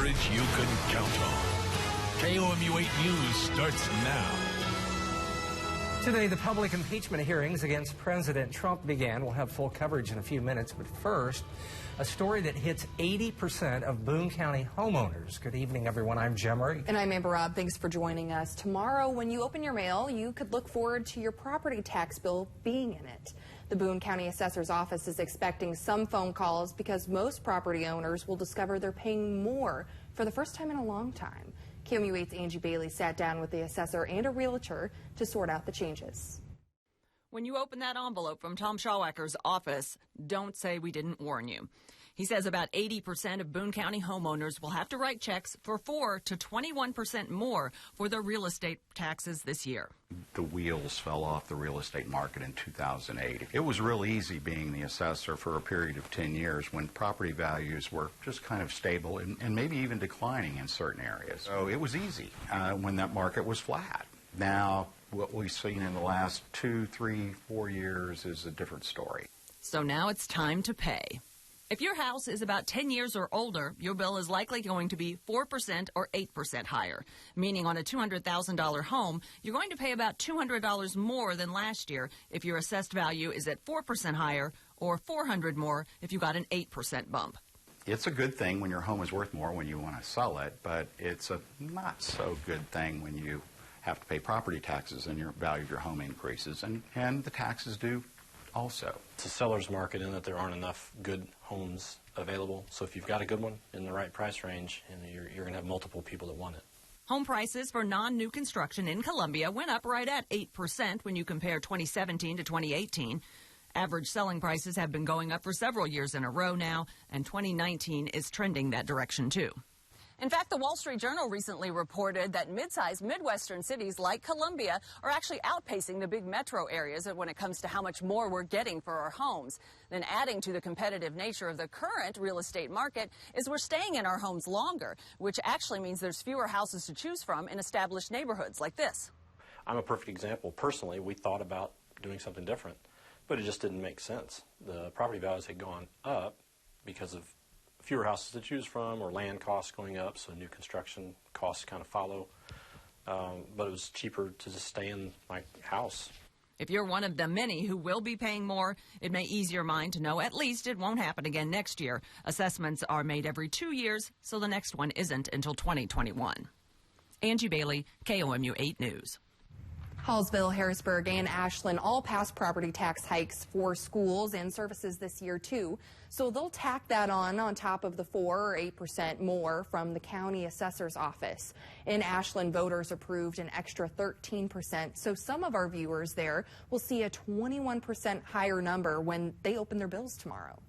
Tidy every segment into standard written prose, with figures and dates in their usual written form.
coverage you can count on. KOMU 8 News starts now. Today, the public impeachment hearings against President Trump began. We'll have full coverage in a few minutes, but first, a story that hits 80% of Boone County homeowners. Good evening, everyone. I'm Jim Murray. And I'm Amber Robb. Thanks for joining us. Tomorrow, when you open your mail, you could look forward to your property tax bill being in it. The Boone County Assessor's Office is expecting some phone calls because most property owners will discover they're paying more for the first time in a long time. KOMU 8's Angie Bailey sat down with the assessor and a realtor to sort out the changes. When you open that envelope from Tom Schawacker's office, don't say we didn't warn you. He says about 80% of Boone County homeowners will have to write checks for 4 to 21% more for their real estate taxes this year. The wheels fell off the real estate market in 2008. It was real easy being the assessor for a period of 10 years when property values were just kind of stable and maybe even declining in certain areas. So it was easy when that market was flat. Now, what we've seen in the last 2, 3, 4 years is a different story. So now it's time to pay. If your house is about 10 years or older, your bill is likely going to be 4% or 8% higher, meaning on a $200,000 home, you're going to pay about $200 more than last year if your assessed value is at 4% higher, or $400 more if you got an 8% bump. It's a good thing when your home is worth more when you want to sell it, but it's a not so good thing when you have to pay property taxes and your value of your home increases, and the taxes do also. It's a seller's market in that there aren't enough good homes available. So if you've got a good one in the right price range, you're going to have multiple people that want it. Home prices for non-new construction in Columbia went up right at 8% when you compare 2017 to 2018. Average selling prices have been going up for several years in a row now, and 2019 is trending that direction too. In fact, the Wall Street Journal recently reported that mid-sized Midwestern cities like Columbia are actually outpacing the big metro areas when it comes to how much more we're getting for our homes. Then adding to the competitive nature of the current real estate market is we're staying in our homes longer, which actually means there's fewer houses to choose from in established neighborhoods like this. I'm a perfect example. Personally, we thought about doing something different, but it just didn't make sense. The property values had gone up because of fewer houses to choose from, or land costs going up, so new construction costs kind of follow. But it was cheaper to just stay in my house. If you're one of the many who will be paying more, it may ease your mind to know at least it won't happen again next year. Assessments are made every 2 years, so the next one isn't until 2021. Angie Bailey, KOMU 8 News. Hallsville, Harrisburg, and Ashland all passed property tax hikes for schools and services this year, too. So they'll tack that on top of the 4 or 8% more from the county assessor's office. In Ashland, voters approved an extra 13%. So some of our viewers there will see a 21% higher number when they open their bills tomorrow.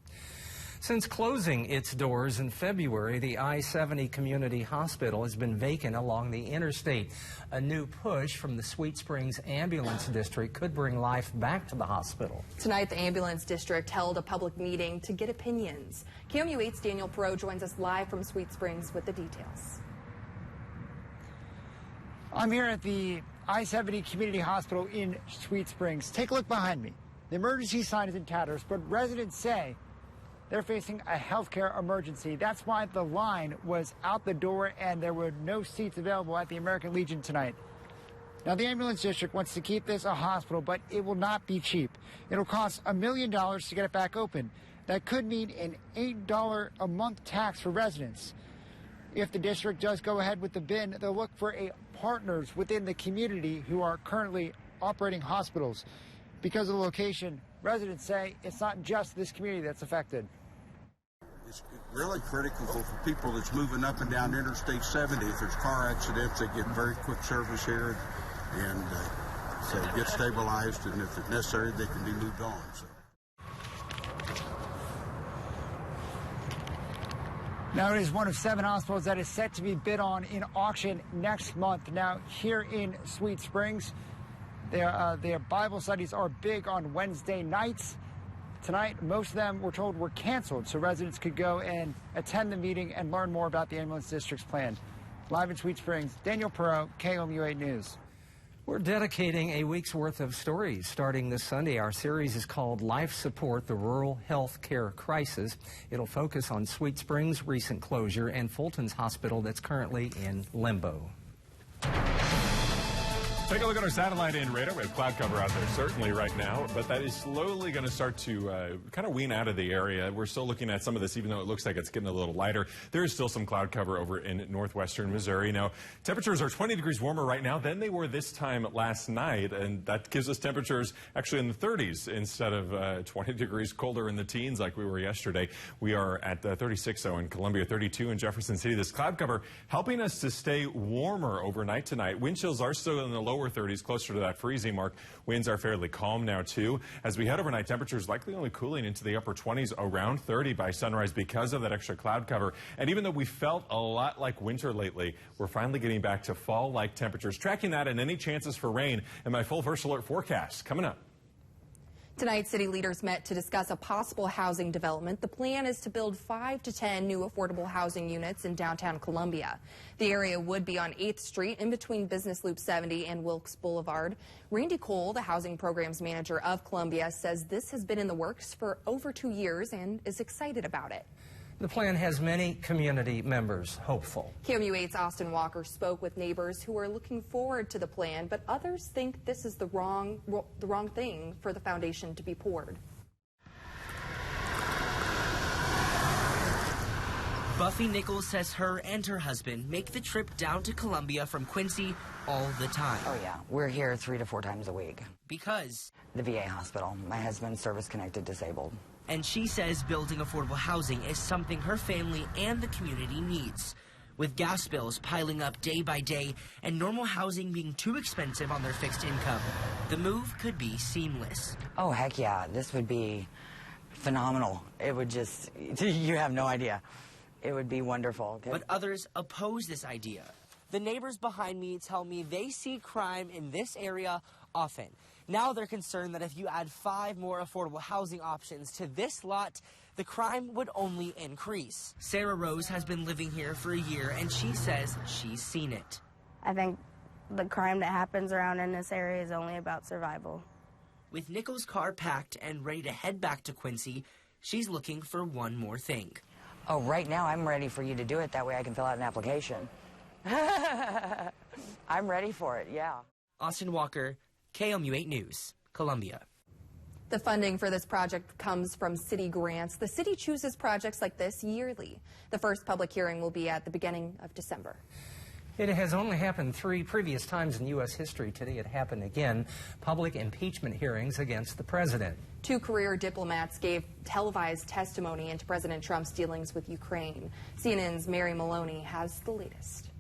Since closing its doors in February, the I-70 Community Hospital has been vacant along the interstate. A new push from the Sweet Springs Ambulance District could bring life back to the hospital. Tonight, the Ambulance District held a public meeting to get opinions. KOMU 8's Daniel Perot joins us live from Sweet Springs with the details. I'm here at the I-70 Community Hospital in Sweet Springs. Take a look behind me. The emergency sign is in tatters, but residents say they're facing a healthcare emergency. That's why the line was out the door and there were no seats available at the American Legion tonight. Now, the ambulance district wants to keep this a hospital, but it will not be cheap. It'll cost $1 million to get it back open. That could mean an $8 a month tax for residents. If the district does go ahead with the bin, they'll look for partners within the community who are currently operating hospitals. Because of the location, residents say it's not just this community that's affected. It's really critical for people that's moving up and down Interstate 70. If there's car accidents, they get very quick service here and so get stabilized, and if it's necessary, they can be moved on. So. Now, it is one of 7 hospitals that is set to be bid on in auction next month. Now, here in Sweet Springs, their Bible studies are big on Wednesday nights. Tonight, most of them, we're told, were canceled, so residents could go and attend the meeting and learn more about the ambulance district's plan. Live in Sweet Springs, Daniel Perot, KOMU 8 News. We're dedicating a week's worth of stories starting this Sunday. Our series is called Life Support, the Rural Health Care Crisis. It'll focus on Sweet Springs' recent closure and Fulton's Hospital that's currently in limbo. Take a look at our satellite and radar. We have cloud cover out there certainly right now, but that is slowly going to start to kind of wean out of the area. We're still looking at some of this, even though it looks like it's getting a little lighter. There is still some cloud cover over in northwestern Missouri. Now, temperatures are 20 degrees warmer right now than they were this time last night, and that gives us temperatures actually in the 30s instead of 20 degrees colder in the teens like we were yesterday. We are at 36 though in Columbia, 32 in Jefferson City. This cloud cover helping us to stay warmer overnight tonight. Wind chills are still in the lower 30s, closer to that freezing mark. Winds are fairly calm now, too. As we head overnight, temperatures likely only cooling into the upper 20s, around 30 by sunrise because of that extra cloud cover. And even though we felt a lot like winter lately, we're finally getting back to fall-like temperatures. Tracking that and any chances for rain in my full first alert forecast coming up. Tonight, city leaders met to discuss a possible housing development. The plan is to build 5 to 10 new affordable housing units in downtown Columbia. The area would be on 8th Street in between Business Loop 70 and Wilkes Boulevard. Randy Cole, the housing programs manager of Columbia, says this has been in the works for over 2 years and is excited about it. The plan has many community members hopeful. KOMU8's Austin Walker spoke with neighbors who are looking forward to the plan, but others think this is the wrong thing for the foundation to be poured. Buffy Nichols says her and her husband make the trip down to Columbia from Quincy all the time. Oh yeah, we're here 3 to 4 times a week. Because? The VA hospital. My husband's service-connected disabled. And she says building affordable housing is something her family and the community needs. With gas bills piling up day by day and normal housing being too expensive on their fixed income, the move could be seamless. Oh, heck yeah. This would be phenomenal. It would just, you have no idea. It would be wonderful. But others oppose this idea. The neighbors behind me tell me they see crime in this area often. Now they're concerned that if you add 5 more affordable housing options to this lot, the crime would only increase. Sarah Rose has been living here for a year, and she says she's seen it. I think the crime that happens around in this area is only about survival. With Nichols' car packed and ready to head back to Quincy, she's looking for one more thing. Oh, right now I'm ready for you to do it. That way I can fill out an application. I'm ready for it, yeah. Austin Walker, KOMU8 News, Columbia. The funding for this project comes from city grants. The city chooses projects like this yearly. The first public hearing will be at the beginning of December. It has only happened 3 previous times in U.S. history. Today it happened again. Public impeachment hearings against the president. 2 career diplomats gave televised testimony into President Trump's dealings with Ukraine. CNN's Mary Maloney has the latest.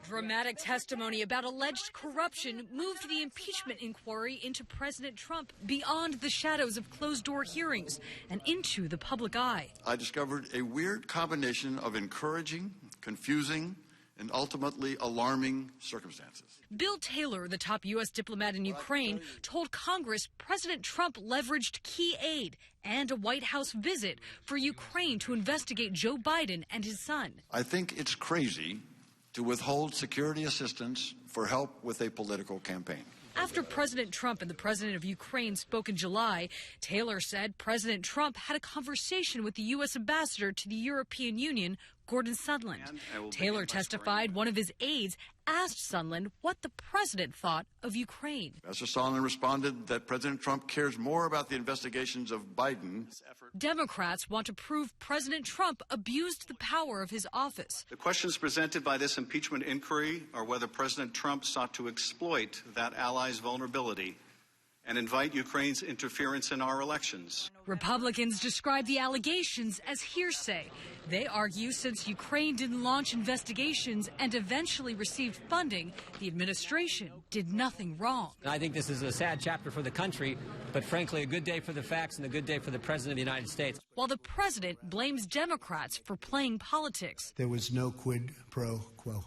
Dramatic testimony about alleged corruption moved the impeachment inquiry into President Trump beyond the shadows of closed-door hearings and into the public eye. I discovered a weird combination of encouraging, confusing, and ultimately alarming circumstances. Bill Taylor, the top U.S. diplomat in Ukraine, told Congress President Trump leveraged key aid and a White House visit for Ukraine to investigate Joe Biden and his son. I think it's crazy to withhold security assistance for help with a political campaign. After President Trump and the president of Ukraine spoke in July, Taylor said President Trump had a conversation with the U.S. ambassador to the European Union, Gordon Sondland. Taylor testified one of his aides asked Sondland what the president thought of Ukraine. Ambassador Sondland responded that President Trump cares more about the investigations of Biden. Democrats want to prove President Trump abused the power of his office. The questions presented by this impeachment inquiry are whether President Trump sought to exploit that ally's vulnerability and invite Ukraine's interference in our elections. Republicans describe the allegations as hearsay. They argue since Ukraine didn't launch investigations and eventually received funding, the administration did nothing wrong. I think this is a sad chapter for the country, but frankly, a good day for the facts and a good day for the President of the United States. While the president blames Democrats for playing politics. There was no quid pro quo.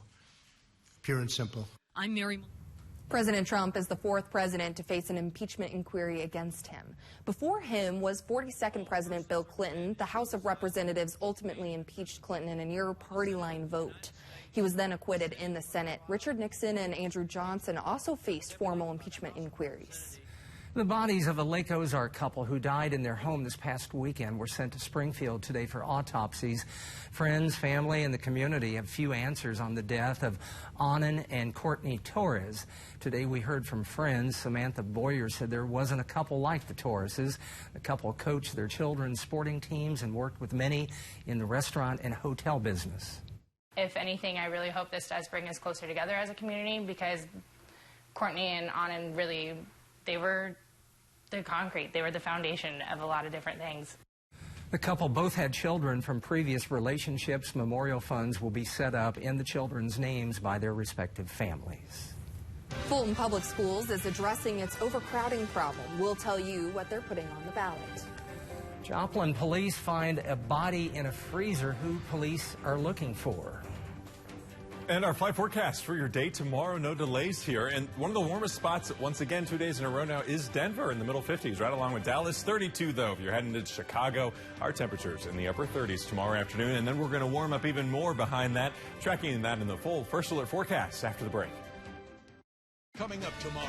Pure and simple. I'm Mary. President Trump is the fourth president to face an impeachment inquiry against him. Before him was 42nd President Bill Clinton. The House of Representatives ultimately impeached Clinton in a near party line vote. He was then acquitted in the Senate. Richard Nixon and Andrew Johnson also faced formal impeachment inquiries. The bodies of a Lake Ozark couple who died in their home this past weekend were sent to Springfield today for autopsies. Friends, family, and the community have few answers on the death of Anand and Courtney Torres. Today we heard from friends. Samantha Boyer said there wasn't a couple like the Torreses. The couple coached their children's sporting teams and worked with many in the restaurant and hotel business. If anything, I really hope this does bring us closer together as a community, because Courtney and Anand really, they were the concrete. They were the foundation of a lot of different things. The couple both had children from previous relationships. Memorial funds will be set up in the children's names by their respective families. Fulton Public Schools is addressing its overcrowding problem. We'll tell you what they're putting on the ballot. Joplin police find a body in a freezer who police are looking for. And our flight forecast for your day tomorrow, no delays here. And one of the warmest spots, once again, 2 days in a row now, is Denver in the middle 50s, right along with Dallas. 32, though, if you're heading to Chicago. Our temperatures in the upper 30s tomorrow afternoon. And then we're going to warm up even more behind that, tracking that in the full First Alert forecast after the break. Coming up tomorrow.